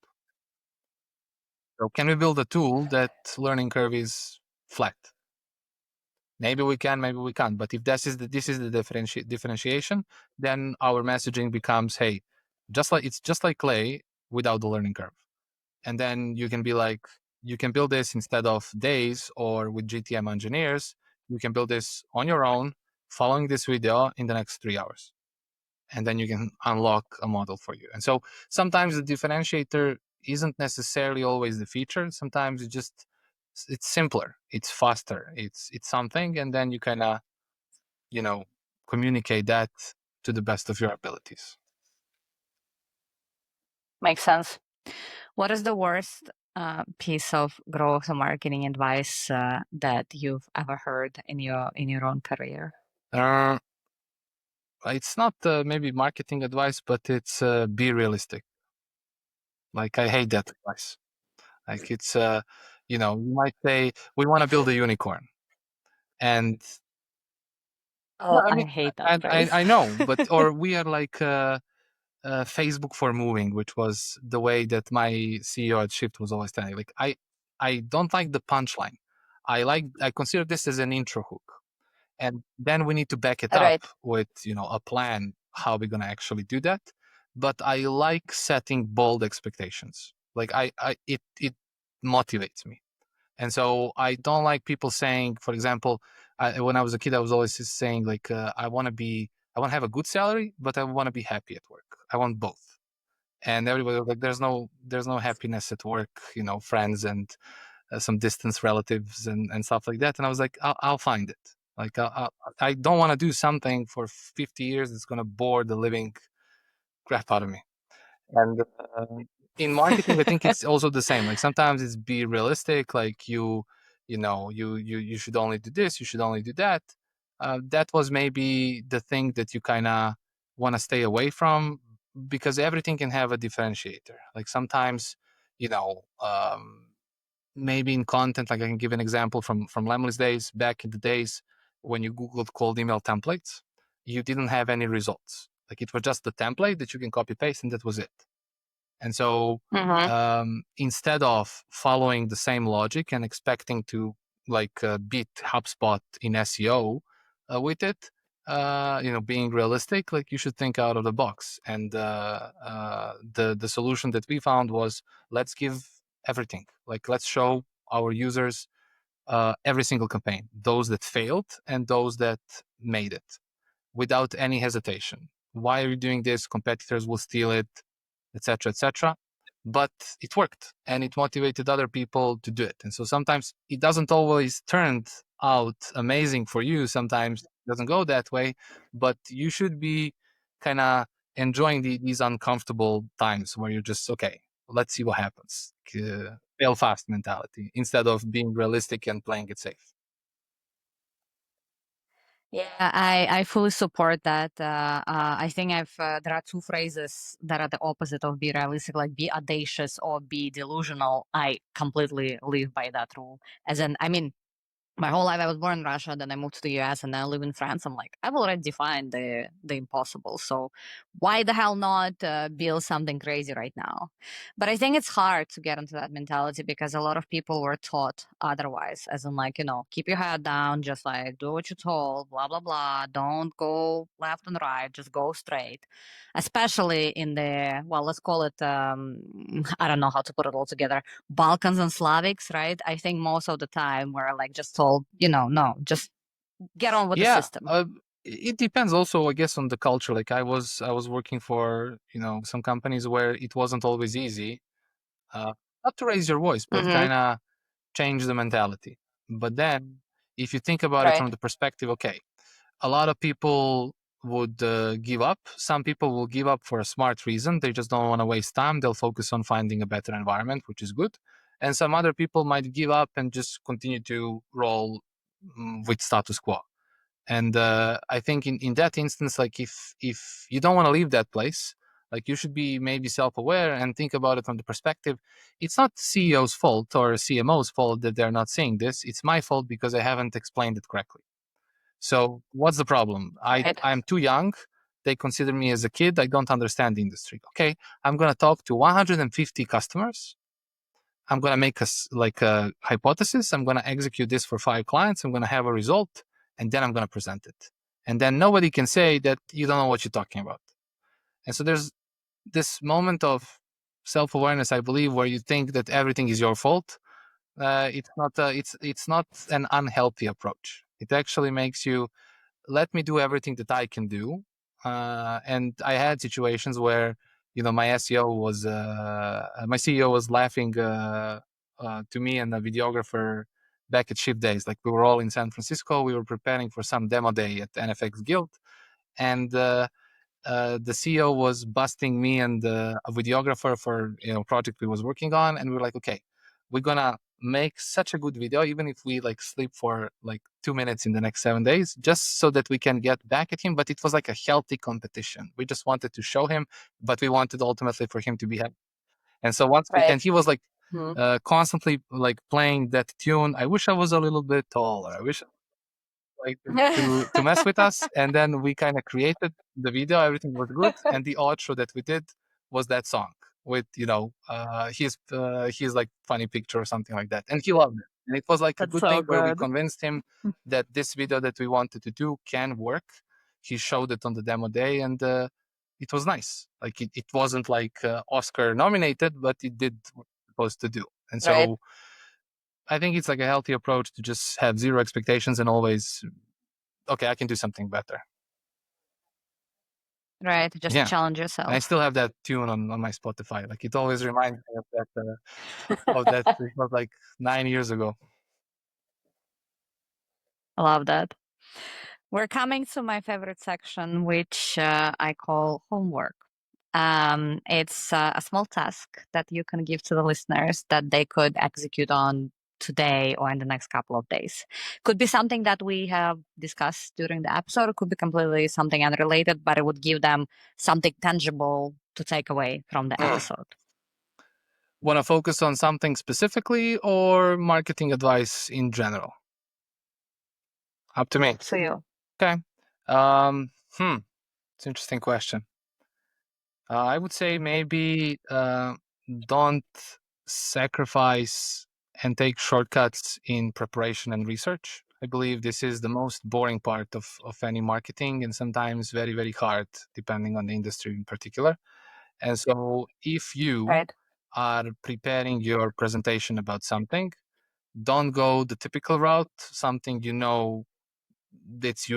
So can we build a tool that learning curve is flat? Maybe we can, maybe we can't. But if this is the differentiation, then our messaging becomes, hey, it's just like Clay without the learning curve. And then you can be like, you can build this instead of days or with GTM engineers. You can build this on your own, following this video in the next 3 hours. And then you can unlock a model for you. And so sometimes the differentiator isn't necessarily always the feature. Sometimes it's simpler, it's faster, it's something, and then you kind of, communicate that to the best of your abilities. Makes sense. What is the worst piece of growth or marketing advice that you've ever heard in your own career? It's not maybe marketing advice, but it's be realistic. Like I hate that advice. Like it's you might say we want to build a unicorn, and no, Oh, I I mean, hate that I phrase. know, but or we are like Facebook for moving, which was the way that my CEO at Shift was always telling. Like I don't like the punchline. I consider this as an intro hook, and then we need to back it up Right. with a plan how we're gonna actually do that. But I like setting bold expectations. Like it motivates me. And so I don't like people saying, for example, when I was a kid, I was always just saying like, I want to have a good salary, but I want to be happy at work. I want both. And everybody was like, there's no happiness at work, friends and some distant relatives and stuff like that. And I was like, I'll find it. Like, I don't want to do something for 50 years that's going to bore the living crap out of me. And in marketing, I think it's also the same. Like sometimes it's be realistic. Like you should only do this. You should only do that. That was maybe the thing that you kind of want to stay away from, because everything can have a differentiator. Like sometimes, maybe in content, like I can give an example from Lemley's days. Back in the days when you Googled cold email templates, you didn't have any results. Like it was just the template that you can copy paste, and that was it. And so Mm-hmm. instead of following the same logic and expecting to like beat HubSpot in SEO with it, being realistic, like you should think out of the box. And the solution that we found was, let's give everything. Like let's show our users every single campaign, those that failed and those that made it, without any hesitation. Why are you doing this? Competitors will steal it, etc., etc. But it worked, and it motivated other people to do it. And so sometimes it doesn't always turn out amazing for you. Sometimes it doesn't go that way, but you should be kind of enjoying these uncomfortable times where you're just, okay, let's see what happens. Fail fast mentality instead of being realistic and playing it safe. Yeah, I fully support that. I think there are two phrases that are the opposite of be realistic, like be audacious or be delusional. I completely live by that rule. As in, I mean, my whole life I was born in Russia, then I moved to the US, and now I live in France. I'm like, I've already defined the impossible. So why the hell not build something crazy right now? But I think it's hard to get into that mentality because a lot of people were taught otherwise, as in like, keep your head down, just like do what you're told, blah blah blah. Don't go left and right, just go straight. Especially in the, well, let's call it I don't know how to put it all together, Balkans and Slavics, right? I think most of the time we're like just told, no, just get on with the Yeah, system. it depends also, I guess, on the culture. Like I was working for some companies where it wasn't always easy, uh, not to raise your voice, but Mm-hmm. kind of change the mentality. But then, if you think about it Right. from the perspective, okay, a lot of people would give up. Some people will give up for a smart reason. They just don't want to waste time. They'll focus on finding a better environment, which is good. And some other people might give up and just continue to roll with status quo. And I think in that instance, like if you don't want to leave that place, like you should be maybe self-aware and think about it from the perspective, it's not CEO's fault or CMO's fault that they're not seeing this. It's my fault because I haven't explained it correctly. So what's the problem? Right. I'm too young. They consider me as a kid. I don't understand the industry. Okay, I'm gonna talk to 150 customers. I'm gonna make a hypothesis. I'm gonna execute this for 5 clients. I'm gonna have a result, and then I'm gonna present it. And then nobody can say that you don't know what you're talking about. And so there's this moment of self-awareness, I believe, where you think that everything is your fault. It's not an unhealthy approach. It actually makes you let me do everything that I can do. And I had situations where my CEO was laughing to me and a videographer back at Shift Days. Like we were all in San Francisco, we were preparing for some demo day at NFX Guild, and the CEO was busting me and a videographer for project we was working on, and we were like, okay, we're gonna make such a good video, even if we like sleep for like 2 minutes in the next 7 days, just so that we can get back at him. But it was like a healthy competition. We just wanted to show him, but we wanted ultimately for him to be happy. And so and he was like constantly like playing that tune. I wish I was a little bit taller. I wish like to mess with us. And then we kind of created the video. Everything was good, and the outro that we did was that song with his like funny picture or something like that, and he loved it. And it was like a That's good so thing where we good. convinced him that this video that we wanted to do can work. He showed it on the demo day, and it was nice. Like it wasn't like Oscar nominated, but it did what it was supposed to do. And Right. so I think it's like a healthy approach to just have zero expectations and always, okay, I can do something better. Right. Just Yeah. challenge And I yourself. still have that tune on my Spotify. Like it always reminds me of that. It was like 9 years ago. I love that. We're coming to my favorite section, which I call homework. It's a small task that you can give to the listeners that they could execute on today or in the next couple of days. Could be something that we have discussed during the episode. It could be completely something unrelated, but it would give them something tangible to take away from the episode. Want to focus on something specifically or marketing advice in general? Up to me. So you. Okay. It's an interesting question. I would say maybe don't sacrifice and take shortcuts in preparation and research. I believe this is the most boring part of any marketing, and sometimes very, very hard, depending on the industry in particular. And so if you Right. are preparing your presentation about something, don't go the typical route, something that's the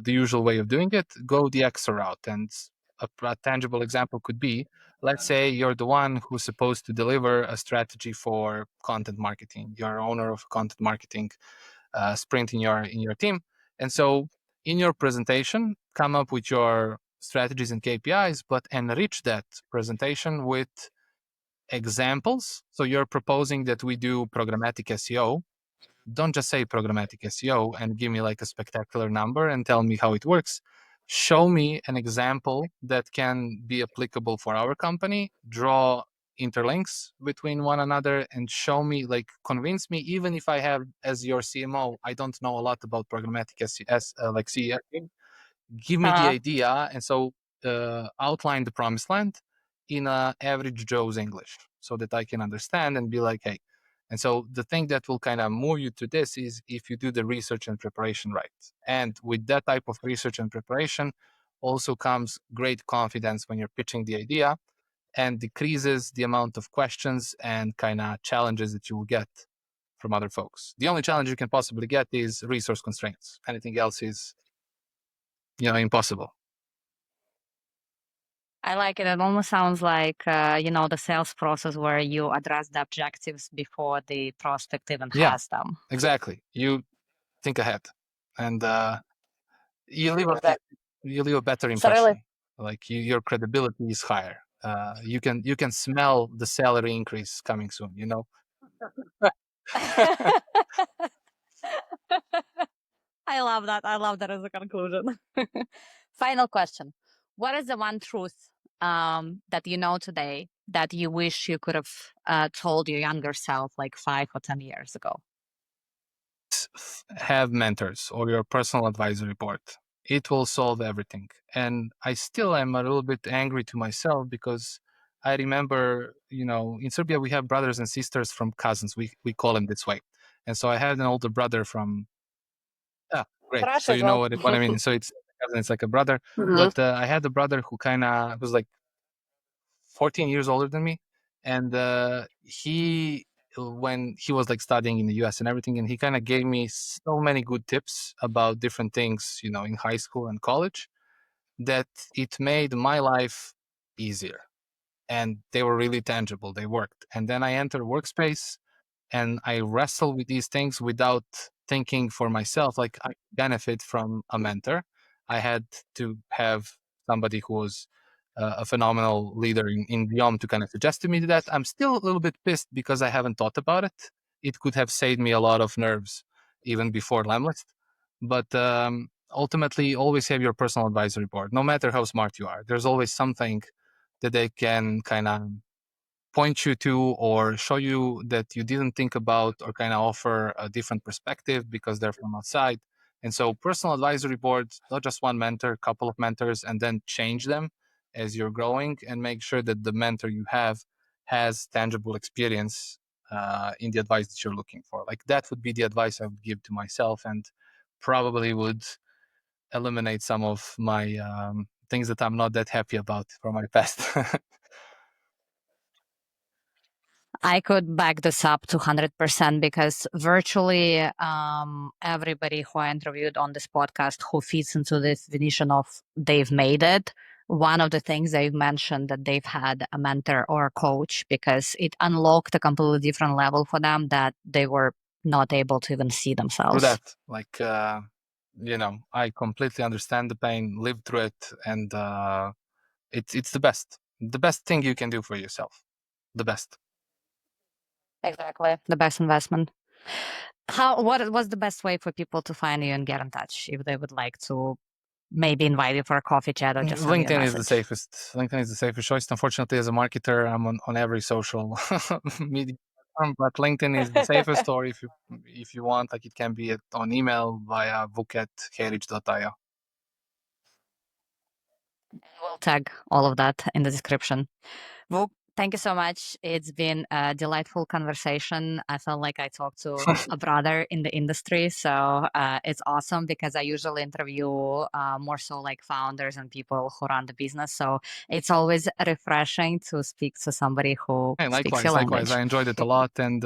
usual way of doing it. Go the extra route. And a tangible example could be, let's say you're the one who's supposed to deliver a strategy for content marketing. You're owner of content marketing sprint in your team, and so in your presentation, come up with your strategies and KPIs, but enrich that presentation with examples. So you're proposing that we do programmatic SEO. Don't just say programmatic SEO and give me like a spectacular number and tell me how it works. Show me an example that can be applicable for our company. Draw interlinks between one another and show me, like, convince me, even if I have, as your CMO, I don't know a lot about programmatic SEO, like CEO. Give me the idea, and so outline the promised land in a average Joe's English so that I can understand and be like, hey. And so the thing that will kind of move you to this is if you do the research and preparation right. And with that type of research and preparation also comes great confidence when you're pitching the idea, and decreases the amount of questions and kind of challenges that you will get from other folks. The only challenge you can possibly get is resource constraints. Anything else is impossible. I like it. It almost sounds like, the sales process where you address the objectives before the prospect even Yeah, has them. exactly. You think ahead, and you leave a better So really, impression. Like your credibility is higher. You can smell the salary increase coming soon. I love that. I love that as a conclusion. Final question. What is the one truth that you know today that you wish you could have told your younger self like 5 or 10 years ago? is have mentors or your personal advisory board. It will solve everything. And I still am a little bit angry to myself because I remember, in Serbia we have brothers and sisters from cousins. We call them this way. And so I had an older brother from great. So Russia as you know well. what I mean. So it's a cousin, it's like a brother. Mhm. But I had a brother who kind of was like 14 years older than me, and he when he was like studying in the US and everything, and he kind of gave me so many good tips about different things, in high school and college, that it made my life easier, and they were really tangible. They worked. And then I entered workspace and I wrestle with these things without thinking for myself, like I benefit from a mentor. I had to have somebody who was a phenomenal leader in Beyond to kind of suggest to me that. I'm still a little bit pissed because I haven't thought about it. It could have saved me a lot of nerves even before Lemlist. But ultimately, always have your personal advisory board, no matter how smart you are. There's always something that they can kind of point you to or show you that you didn't think about, or kind of offer a different perspective because they're from outside. And so personal advisory boards, not just one mentor, couple of mentors, and then change them as you're growing, and make sure that the mentor you have has tangible experience in the advice that you're looking for. Like that would be the advice I would give to myself, and probably would eliminate some of my things that I'm not that happy about from my past. I could back this up to 100% because virtually everybody who I interviewed on this podcast who fits into this definition of they've made it, one of the things they've mentioned that they've had a mentor or a coach because it unlocked a completely different level for them that they were not able to even see Through themselves. that, like, I completely understand the pain, lived through it, and it's the best thing you can do for yourself, the best. Exactly. The best investment. What was the best way for people to find you and get in touch if they would like to maybe invite you for a coffee chat or just send you a LinkedIn is the message? safest. LinkedIn is the safest choice. Unfortunately, as a marketer, I'm on every social media platform, but LinkedIn is the safest. Or if you want, like, it can be on email via book@heyreach.io. We'll tag all of that in the description. Well, thank you so much. It's been a delightful conversation. I felt like I talked to a brother in the industry. So it's awesome because I usually interview more so like founders and people who run the business. So it's always refreshing to speak to somebody who Hey, speaks your likewise. language. I enjoyed it a lot, and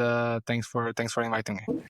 thanks for inviting me.